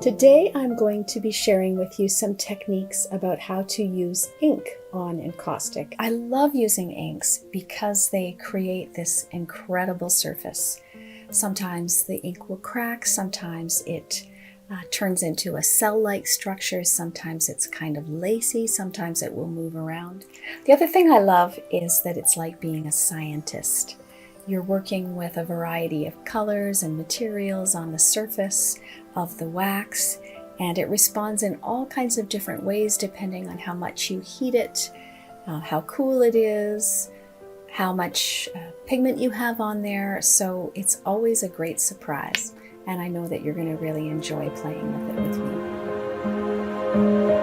Today I'm going to be sharing with you some techniques about how to use ink on Encaustic. I love using inks because they create this incredible surface. Sometimes the ink will crack, sometimes it turns into a cell-like structure, sometimes it's kind of lacy, sometimes it will move around. The other thing I love is that it's like being a scientist. You're working with a variety of colors and materials on the surface of the wax, and it responds in all kinds of different ways depending on how much you heat it, how cool it is, how much pigment you have on there. So it's always a great surprise, and I know that you're going to really enjoy playing with it with me.